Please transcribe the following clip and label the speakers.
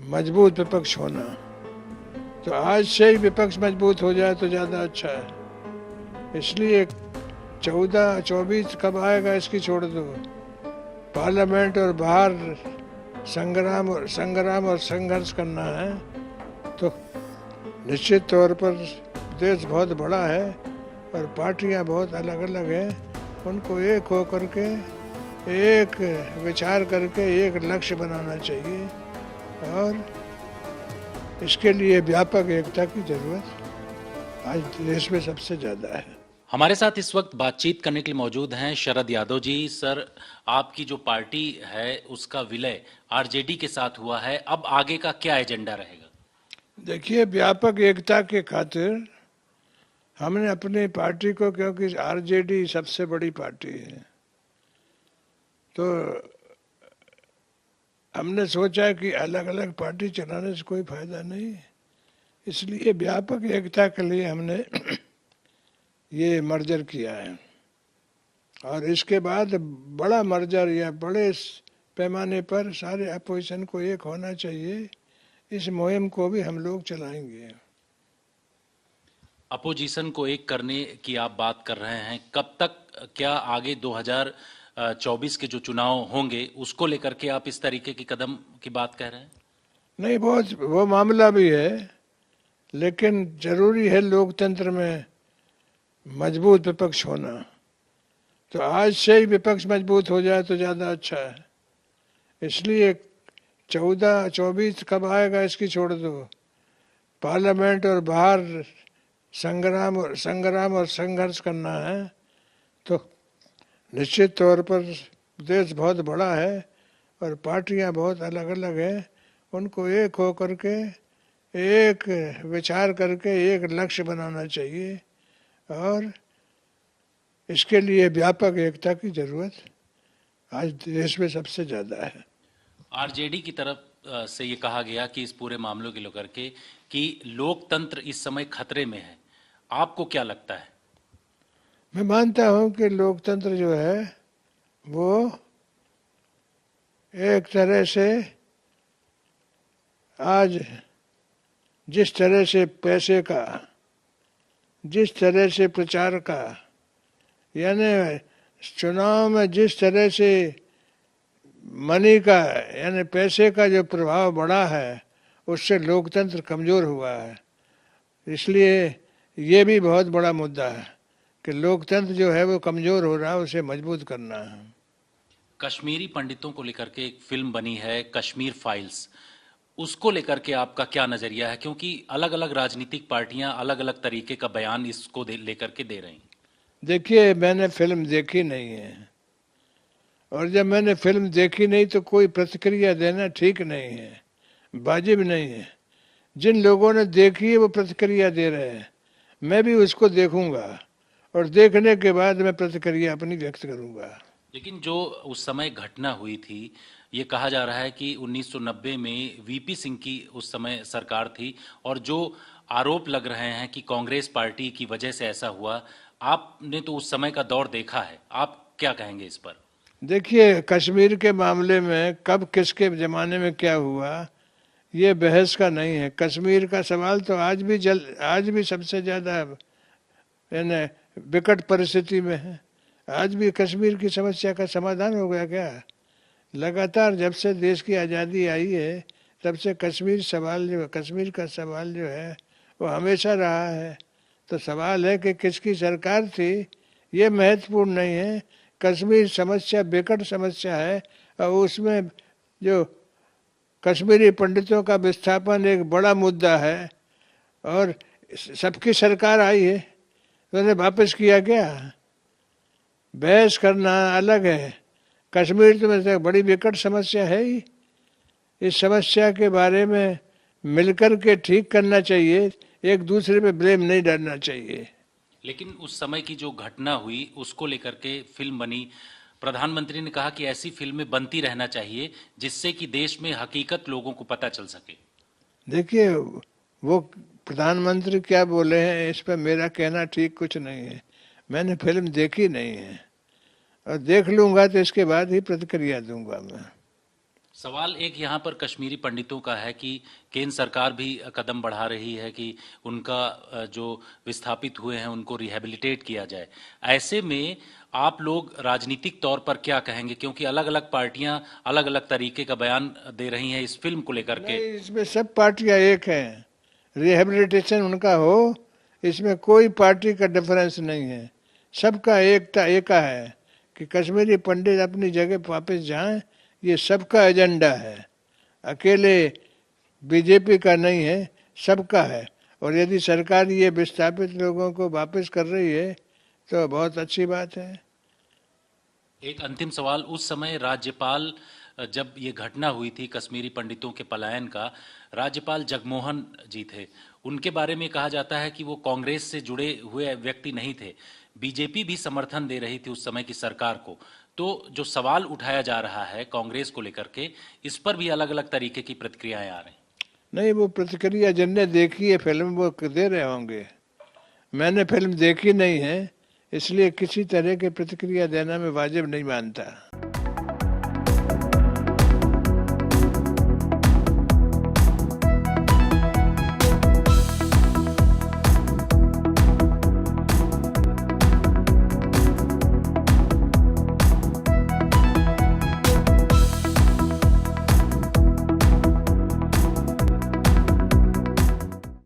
Speaker 1: मजबूत विपक्ष होना। तो आज से ही विपक्ष मजबूत हो जाए तो ज़्यादा अच्छा है। इसलिए 14-24 कब आएगा इसकी छोड़ दो, पार्लियामेंट और बाहर संग्राम और संघर्ष करना है। तो निश्चित तौर पर देश बहुत बड़ा है और पार्टियां बहुत अलग अलग हैं, उनको एक हो करके एक विचार करके एक लक्ष्य बनाना चाहिए और इसके लिए व्यापक एकता की जरूरत आज देश में सबसे ज़्यादा है।
Speaker 2: हमारे साथ इस वक्त बातचीत करने के लिए मौजूद हैं शरद यादव जी। सर, आपकी जो पार्टी है उसका विलय आरजेडी के साथ हुआ है, अब आगे का क्या एजेंडा रहेगा?
Speaker 1: देखिए, व्यापक एकता के खातिर हमने अपनी पार्टी को, क्योंकि आरजेडी सबसे बड़ी पार्टी है, तो हमने सोचा कि अलग अलग पार्टी चलाने से कोई फायदा नहीं, इसलिए व्यापक एकता के लिए हमने ये मर्जर किया है। और इसके बाद बड़ा मर्जर या बड़े पैमाने पर सारे अपोजिशन को एक होना चाहिए, इस मुहिम को भी हम लोग चलाएंगे।
Speaker 2: अपोजिशन को एक करने की आप बात कर रहे हैं, कब तक, क्या आगे 2024 के जो चुनाव होंगे उसको लेकर के आप इस तरीके की कदम की बात कह रहे हैं?
Speaker 1: नहीं, वो मामला भी है, लेकिन जरूरी है लोकतंत्र में मजबूत विपक्ष होना। तो आज से ही विपक्ष मजबूत हो जाए तो ज़्यादा अच्छा है। इसलिए 14-24 कब आएगा इसकी छोड़ दो, पार्लियामेंट और बाहर संग्राम और संघर्ष करना है। तो निश्चित तौर पर देश बहुत बड़ा है और पार्टियां बहुत अलग अलग हैं, उनको एक हो करके एक विचार करके एक लक्ष्य बनाना चाहिए और इसके लिए व्यापक एकता की जरूरत आज देश में सबसे ज़्यादा है।
Speaker 2: आरजेडी की तरफ से ये कहा गया कि इस पूरे मामलों को लेकर के कि लोकतंत्र इस समय खतरे में है, आपको क्या लगता है?
Speaker 1: मैं मानता हूं कि लोकतंत्र जो है वो एक तरह से आज जिस तरह से पैसे का, जिस तरह से प्रचार का, यानी चुनाव में जिस तरह से मनी का यानी पैसे का जो प्रभाव बढ़ा है, उससे लोकतंत्र कमज़ोर हुआ है। इसलिए ये भी बहुत बड़ा मुद्दा है कि लोकतंत्र जो है वो कमज़ोर हो रहा है, उसे मजबूत करना है।
Speaker 2: कश्मीरी पंडितों को लेकर के एक फिल्म बनी है कश्मीर फाइल्स, उसको लेकर के आपका क्या नजरिया है? क्योंकि अलग अलग राजनीतिक पार्टियां अलग अलग तरीके का बयान इसको लेकर के दे रही हैं।
Speaker 1: देखिए, मैंने फिल्म देखी नहीं है और जब मैंने फिल्म देखी नहीं तो कोई प्रतिक्रिया देना ठीक नहीं है, वाजिब नहीं है। जिन लोगों ने देखी है वो प्रतिक्रिया दे रहे हैं, मैं भी उसको देखूंगा और देखने के बाद मैं प्रतिक्रिया अपनी व्यक्त करूंगा।
Speaker 2: लेकिन जो उस समय घटना हुई थी, ये कहा जा रहा है कि 1990 में वीपी सिंह की उस समय सरकार थी और जो आरोप लग रहे हैं कि कांग्रेस पार्टी की वजह से ऐसा हुआ, आपने तो उस समय का दौर देखा है, आप क्या कहेंगे इस पर?
Speaker 1: देखिए, कश्मीर के मामले में कब किसके ज़माने में क्या हुआ ये बहस का नहीं है। कश्मीर का सवाल तो आज भी सबसे ज़्यादा यानी विकट परिस्थिति में है। आज भी कश्मीर की समस्या का समाधान हो गया क्या? लगातार जब से देश की आज़ादी आई है तब से कश्मीर का सवाल जो है वो हमेशा रहा है। तो सवाल है कि किसकी सरकार थी, ये महत्वपूर्ण नहीं है। कश्मीर समस्या विकट समस्या है और उसमें जो कश्मीरी पंडितों का विस्थापन एक बड़ा मुद्दा है और सबकी सरकार आई है तो उन्हें वापस किया गया। बहस करना अलग है, कश्मीर तो में बड़ी विकट समस्या है ही। इस समस्या के बारे में मिलकर के ठीक करना चाहिए, एक दूसरे पे ब्लेम नहीं डालना चाहिए।
Speaker 2: लेकिन उस समय की जो घटना हुई उसको लेकर के फिल्म बनी, प्रधानमंत्री ने कहा कि ऐसी फिल्में बनती रहना चाहिए जिससे कि देश में हकीकत लोगों को पता चल सके।
Speaker 1: देखिए, वो प्रधानमंत्री क्या बोले हैं इस पर मेरा कहना ठीक कुछ नहीं है। मैंने फिल्म देखी नहीं है और देख लूंगा तो इसके बाद ही प्रतिक्रिया दूंगा मैं।
Speaker 2: सवाल एक यहाँ पर कश्मीरी पंडितों का है कि केंद्र सरकार भी कदम बढ़ा रही है कि उनका जो विस्थापित हुए हैं उनको रिहेबिलिटेट किया जाए। ऐसे में आप लोग राजनीतिक तौर पर क्या कहेंगे, क्योंकि अलग अलग पार्टियां अलग अलग तरीके का बयान दे रही हैं इस फिल्म को लेकर के।
Speaker 1: नहीं, इसमें सब पार्टियां एक हैं, रिहेबिलिटेशन उनका हो, इसमें कोई पार्टी का डिफरेंस नहीं है, सबका एकता एका है कि कश्मीरी पंडित अपनी जगह वापस जाएं, ये सबका एजेंडा है, अकेले बीजेपी का नहीं है, सबका है। और यदि सरकार ये विस्थापित लोगों को वापस कर रही है तो बहुत अच्छी बात है।
Speaker 2: एक अंतिम सवाल, उस समय राज्यपाल जब ये घटना हुई थी कश्मीरी पंडितों के पलायन का, राज्यपाल जगमोहन जी थे। उनके बारे में कहा जाता है कि वो कांग्रेस से जुड़े हुए व्यक्ति नहीं थे, बीजेपी भी समर्थन दे रही थी उस समय की सरकार को। तो जो सवाल उठाया जा रहा है कांग्रेस को लेकर के, इस पर भी अलग अलग तरीके की प्रतिक्रियाएं आ रही हैं।
Speaker 1: नहीं, वो प्रतिक्रिया जिनने देखी है फिल्म वो दे रहे होंगे, मैंने फिल्म देखी नहीं है, इसलिए किसी तरह की प्रतिक्रिया देना मैं वाजिब नहीं मानता।